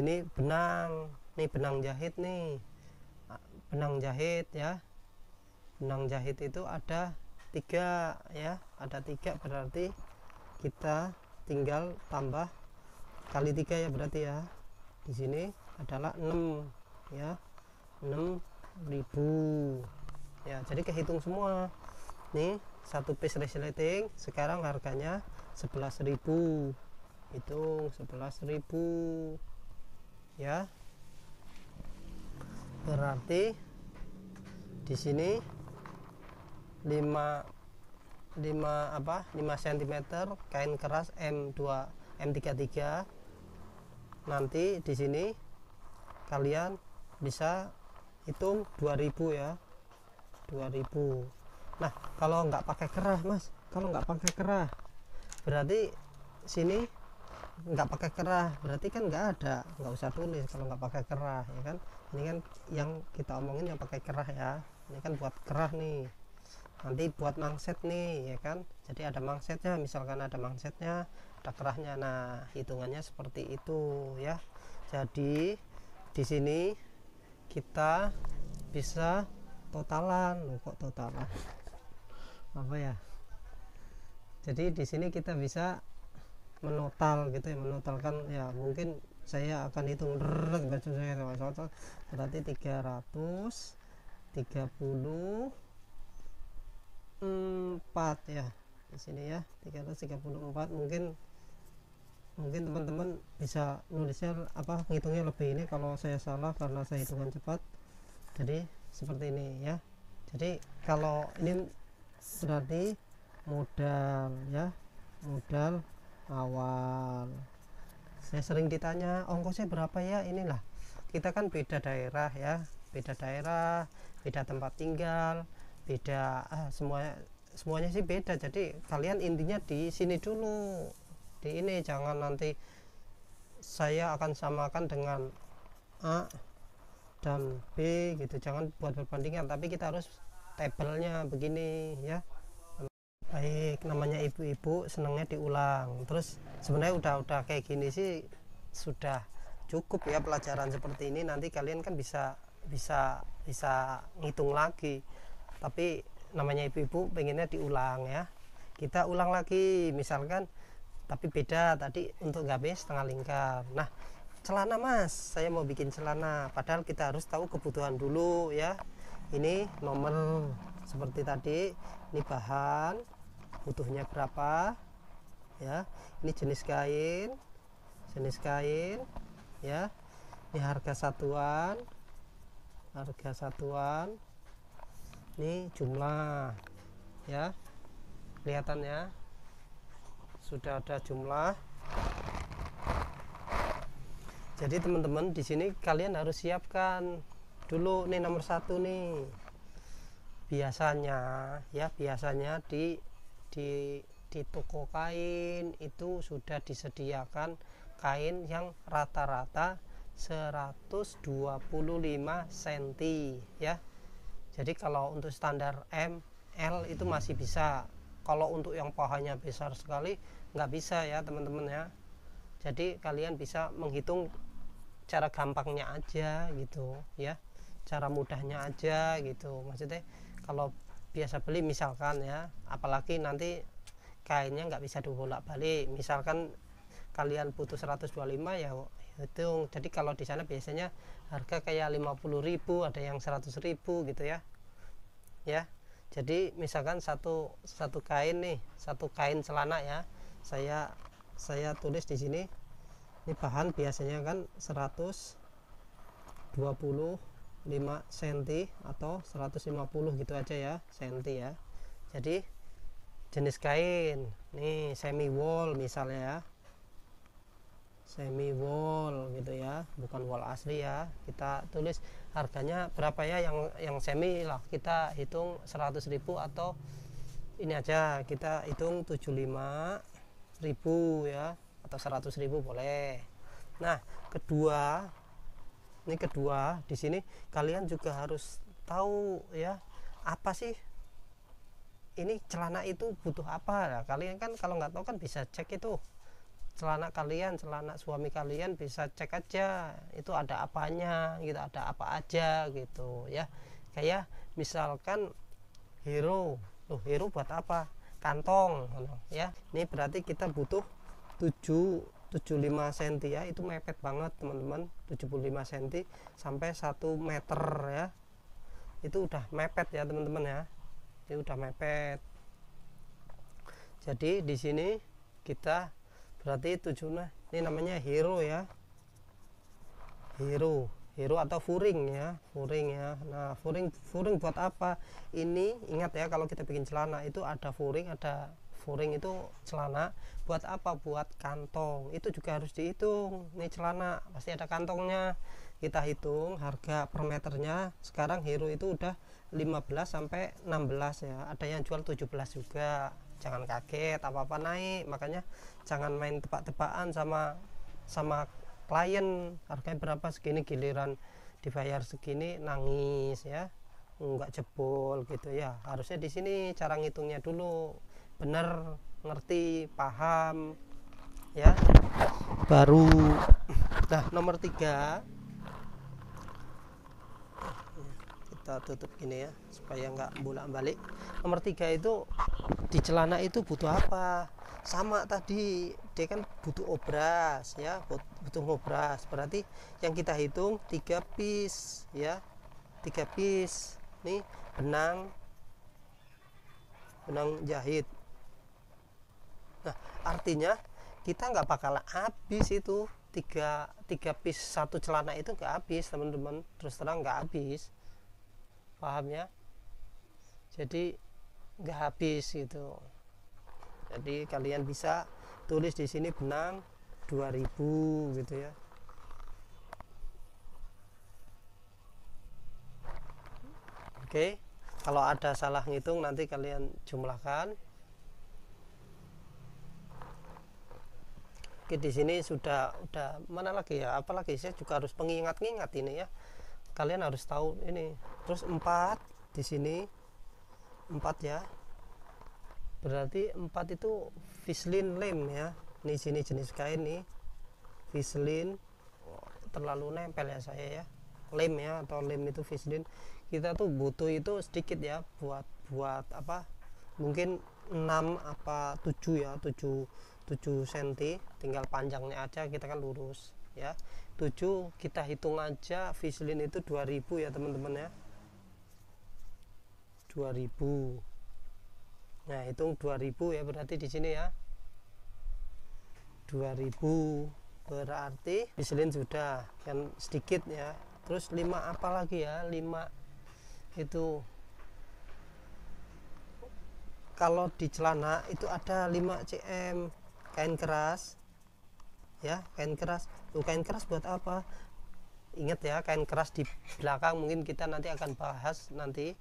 sini benang, nih benang jahit nih, benang jahit ya. Benang jahit itu ada 3 ya, ada 3, berarti kita tinggal tambah kali 3 ya, berarti ya di sini adalah 6 ya, 6.000 ya. Jadi kehitung semua nih, satu piece resleting sekarang harganya 11.000, hitung 11.000 ya, berarti di sini 5 cm kain keras M33. Nanti di sini kalian bisa hitung 2000 ya, 2000. Nah, kalau nggak pakai kerah Mas, kalau nggak pakai kerah berarti sini nggak pakai kerah, berarti kan nggak usah tulis kalau nggak pakai kerah ya kan. Ini kan yang kita omongin yang pakai kerah ya, ini kan buat kerah nih, nanti buat mangset nih ya kan. Jadi ada mangsetnya, misalkan ada mangsetnya, ada kerahnya. Nah, hitungannya seperti itu ya. Jadi di sini kita bisa totalan. Loh, kok totalan apa ya, jadi di sini kita bisa menotal gitu ya, menotalkan ya. Mungkin saya akan hitung berarti 334 ya di sini ya, 334. Mungkin teman-teman bisa nulisnya apa, ngitungnya lebih ini kalau saya salah karena saya hitungan cepat. Jadi seperti ini ya. Jadi kalau ini berarti modal ya, modal awal. Saya sering ditanya ongkosnya berapa ya, inilah kita kan beda daerah ya, beda daerah, beda tempat tinggal, beda semuanya sih beda. Jadi kalian intinya di sini dulu, di ini, jangan nanti saya akan samakan dengan A dan B gitu, jangan buat perbandingan, tapi kita harus tabelnya begini ya. Baik, namanya ibu-ibu senangnya diulang. Terus sebenarnya udah kayak gini sih sudah cukup ya pelajaran seperti ini. Nanti kalian kan bisa ngitung lagi, tapi namanya ibu-ibu pengennya diulang ya. Kita ulang lagi misalkan, tapi beda tadi untuk gabe setengah lingkar. Nah, celana Mas, saya mau bikin celana, padahal kita harus tahu kebutuhan dulu ya. Ini nomor seperti tadi, ini bahan butuhnya berapa ya, ini jenis kain ya, ini harga satuan, ini jumlah ya, kelihatan ya, sudah ada jumlah. Jadi teman-teman di sini kalian harus siapkan dulu nih nomor 1 nih. Biasanya di toko kain itu sudah disediakan kain yang rata-rata 125 cm ya. Jadi kalau untuk standar M, L itu masih bisa. Kalau untuk yang pahanya besar sekali nggak bisa ya teman-teman ya. Jadi kalian bisa menghitung cara gampangnya aja gitu ya, cara mudahnya aja gitu. Maksudnya kalau biasa beli misalkan ya, apalagi nanti kainnya nggak bisa dibolak-balik, misalkan kalian butuh 125 ya hitung. Jadi kalau di sana biasanya harga kayak 50.000, ada yang 100.000 gitu ya. Jadi misalkan satu kain nih, satu kain celana ya, saya tulis di sini. Ini bahan biasanya kan 125 cm atau 150 gitu aja ya, senti ya. Jadi jenis kain nih semi wool misalnya ya, semi wool gitu ya, bukan wool asli ya. Kita tulis harganya berapa ya, yang semi lah kita hitung 100.000, atau ini aja kita hitung 75.000 ya, atau 100.000 boleh. Nah, kedua di sini kalian juga harus tahu ya, apa sih ini celana itu butuh apa. Nah, kalian kan kalau nggak tahu kan bisa cek itu celana kalian, celana suami kalian bisa cek aja itu ada apanya gitu, ada apa aja gitu ya. Kayak misalkan hero, loh hero buat apa, kantong ya. Ini berarti kita butuh 75 cm ya, itu mepet banget teman-teman. 75 cm sampai 1 meter ya, itu udah mepet ya teman-teman ya, ini udah mepet. Jadi di sini kita berarti tujuannya ini namanya hero ya, hero atau furing ya, furing ya. Nah furing buat apa ini, ingat ya kalau kita bikin celana itu ada furing itu celana buat apa, buat kantong. Itu juga harus dihitung, ini celana pasti ada kantongnya, kita hitung harga per meternya. Sekarang hero itu udah 15 sampai 16 ya, ada yang jual 17 juga. Jangan kaget apa-apa naik, makanya jangan main tebak-tebakan sama klien harganya berapa, segini giliran dibayar segini nangis ya, nggak jebol gitu ya. Harusnya di sini cara ngitungnya dulu bener, ngerti, paham ya, baru. Nah nomor 3 kita tutup gini ya supaya nggak bolak-balik. Nomor 3 itu di celana itu butuh apa, sama tadi dia kan butuh obras ya, butuh obras. Berarti yang kita hitung 3 piece ya, 3 piece nih, benang jahit. Nah artinya kita nggak bakal habis itu 3 piece satu celana itu, nggak habis teman-teman, terus terang nggak habis, paham ya. Jadi nggak habis gitu. Jadi kalian bisa tulis di sini benang 2000 gitu ya. Oke, kalau ada salah ngitung nanti kalian jumlahkan. Oke, di sini sudah mana lagi ya, apalagi saya juga harus mengingat-ingat ini ya, kalian harus tahu ini. Terus 4 di sini 4 ya, berarti 4 itu fislin lem ya. Ini sini jenis kain nih fislin, terlalu nempel ya saya ya, lem ya, atau lem itu fislin. Kita tuh butuh itu sedikit ya, buat apa, mungkin 6 apa 7 ya, 7 cm, tinggal panjangnya aja, kita kan lurus ya. 7 kita hitung aja, fislin itu 2000 ya teman-teman ya, 2000. Nah hitung 2000 ya, berarti di sini ya 2000, berarti fislin sudah kan sedikit ya. Terus 5 apa lagi ya, 5 itu kalau di celana itu ada 5 cm kain keras ya, kain keras. Kain keras buat apa, ingat ya, kain keras di belakang mungkin kita nanti akan bahas nanti.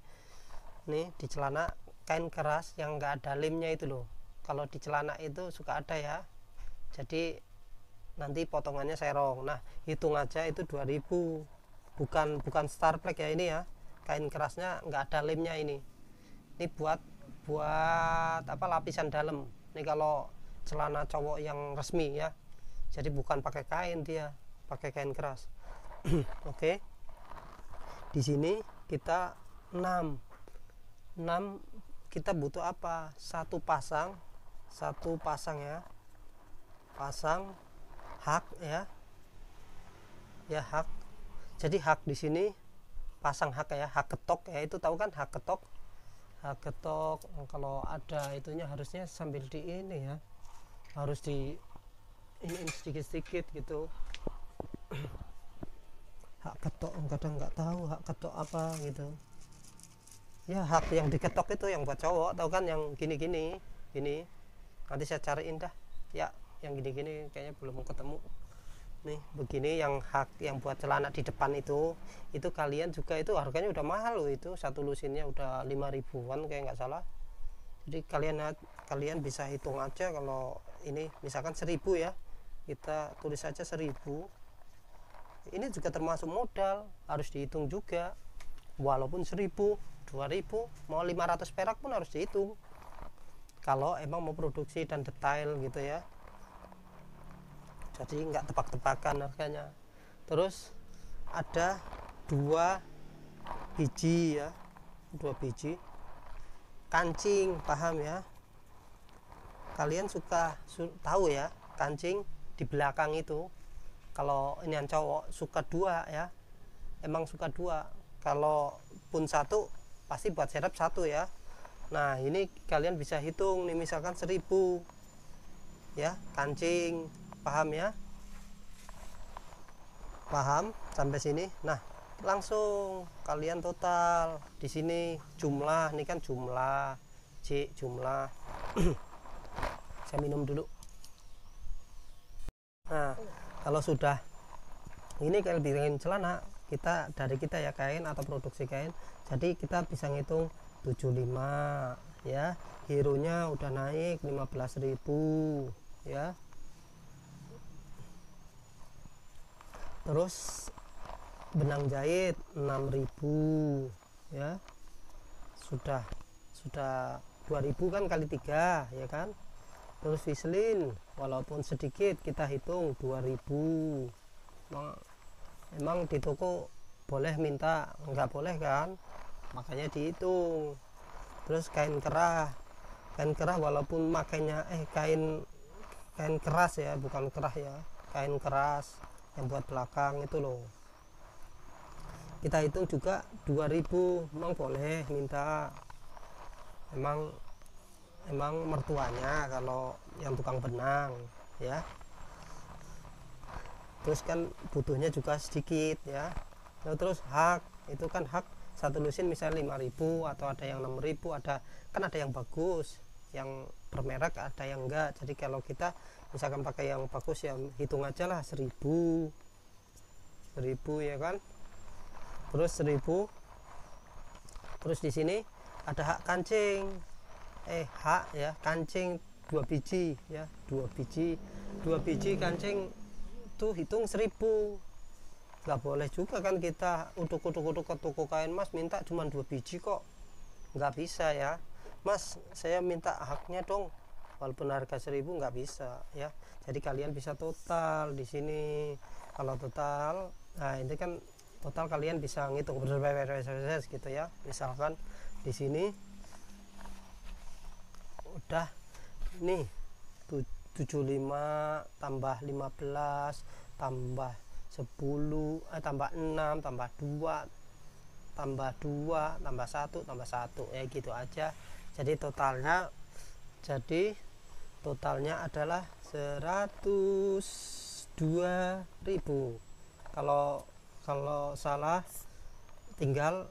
Nih di celana kain keras yang enggak ada lemnya itu loh, kalau di celana itu suka ada ya, jadi nanti potongannya serong. Nah hitung aja itu 2000, bukan starplek ya ini ya, kain kerasnya enggak ada lemnya ini buat apa, lapisan dalam. Ini kalau celana cowok yang resmi ya, jadi bukan pakai kain, dia pakai kain keras. Oke, di sini kita 6 kita butuh apa, satu pasang ya, pasang hak ya, hak. Jadi hak di sini pasang hak ya, hak ketok ya, itu tahu kan hak ketok. Kalau ada itunya harusnya sambil di ini ya, harus di ini sedikit-sedikit gitu. Hak ketok, kadang nggak tahu hak ketok apa gitu ya. Hak yang diketok itu yang buat cowok, tahu kan, yang gini-gini ini. Nanti saya cariin dah ya, yang gini-gini kayaknya belum ketemu nih, begini. Yang hak yang buat celana di depan itu kalian juga itu harganya udah mahal loh, itu satu lusinnya udah 5.000-an kayak nggak salah. Jadi kalian bisa hitung aja, kalau ini misalkan 1000 ya, kita tulis aja 1000. Ini juga termasuk modal, harus dihitung juga. Walaupun 1000, 2000, mau 500 perak pun harus dihitung kalau emang mau produksi dan detail gitu ya. jadi nggak tebak-tebakan harganya. Terus ada 2 biji ya, 2 biji kancing, paham ya, kalian tahu ya kancing di belakang itu. Kalau ini yang cowok suka 2 ya, emang suka 2, kalau pun 1 pasti buat serep 1 ya. Nah ini kalian bisa hitung nih, misalkan 1000 ya kancing, paham ya, paham sampai sini. Nah langsung kalian total di sini jumlah, ini kan jumlah jumlah saya minum dulu. Nah kalau sudah ini kalian bikin celana, dari kita ya kain atau produksi kain, jadi kita bisa ngitung 75 ya, hero nya udah naik 15.000 ya. Terus benang jahit 6.000 ya, sudah 2.000 kan kali 3 ya kan. Terus vislin walaupun sedikit kita hitung 2.000. Emang di toko boleh minta, nggak boleh kan, makanya dihitung. Terus kain kerah walaupun makainya kain keras ya, bukan kerah ya, kain keras yang buat belakang itu loh, kita hitung juga 2.000. Emang boleh minta, emang mertuanya kalau yang tukang benang ya. Terus kan butuhnya juga sedikit ya. Nah, terus hak itu kan hak satu lusin misalnya 5.000 atau ada yang 6.000, ada yang bagus yang bermerek, ada yang enggak. Jadi kalau kita misalkan pakai yang bagus ya hitung aja lah 1.000 ya kan. Terus 1.000. Terus di sini ada hak kancing, hak ya kancing 2 biji ya, 2 biji kancing tuh hitung 1.000. Nggak boleh juga kan kita uduk-uduk ke toko kain, mas minta cuma 2 biji kok, nggak bisa ya mas, saya minta haknya dong, walaupun harga 1.000 nggak bisa ya. Jadi kalian bisa total di sini. Kalau total, nah ini kan total kalian bisa ngitung beres gitu ya. Misalkan di sini udah nih 75 tambah 15 tambah 10 tambah 6 tambah 2 tambah 2 tambah 1 tambah 1 ya gitu aja. Jadi totalnya adalah 102.000. Kalau salah tinggal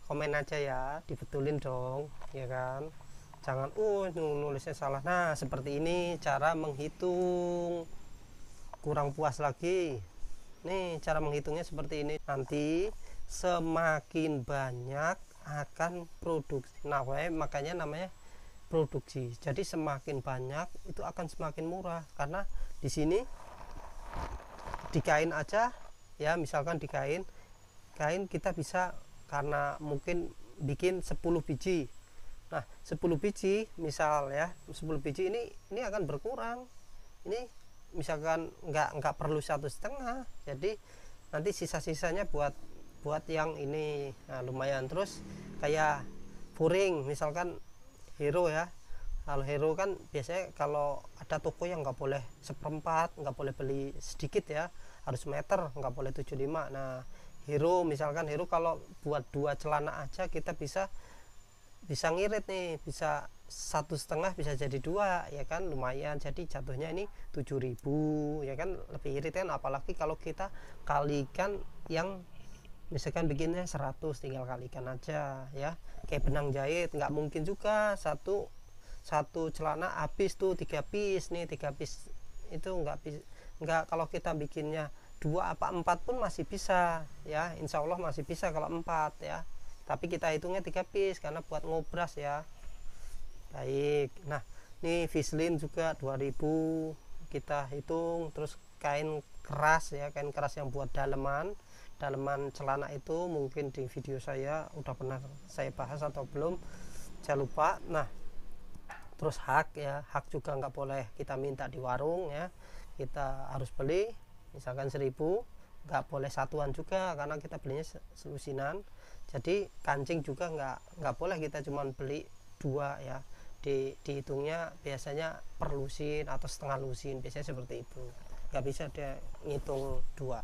komen aja ya, dibetulin dong ya kan, jangan nulisnya salah. Nah seperti ini cara menghitung, kurang puas lagi nih cara menghitungnya seperti ini. Nanti semakin banyak akan produksi, nah makanya namanya produksi. Jadi semakin banyak itu akan semakin murah, karena di sini di kain aja ya, misalkan di kain kita bisa, karena mungkin bikin 10 biji. Nah 10 biji misal ya, 10 biji ini akan berkurang. Ini misalkan nggak perlu 1,5, jadi nanti sisa-sisanya buat yang ini. Nah lumayan. Terus kayak furing misalkan hero ya, kalau hero kan biasanya kalau ada toko yang nggak boleh 1/4, nggak boleh beli sedikit ya, harus meter, nggak boleh 75. Nah hero misalkan kalau buat 2 celana aja kita bisa ngirit nih, bisa 1,5 bisa jadi 2 ya kan, lumayan. Jadi jatuhnya ini 7.000 ya kan, lebih irit kan. Apalagi kalau kita kalikan yang misalkan bikinnya 100, tinggal kalikan aja ya. Kayak benang jahit nggak mungkin juga satu celana habis tuh 3 piece nih, 3 piece itu nggak. Kalau kita bikinnya 2 apa 4 pun masih bisa ya, insya Allah masih bisa kalau 4 ya, tapi kita hitungnya 3 piece karena buat ngobras ya. Baik, nah ini vislin juga 2.000 kita hitung. Terus kain keras ya, kain keras yang buat daleman celana itu mungkin di video saya udah pernah saya bahas atau belum, saya lupa. Nah Terus hak ya, hak juga nggak boleh kita minta di warung ya, kita harus beli misalkan 1.000, nggak boleh satuan juga karena kita belinya selusinan. Jadi kancing juga nggak boleh kita cuma beli 2 ya, dihitungnya biasanya per lusin atau setengah lusin, biasanya seperti itu, nggak bisa dia ngitung 2.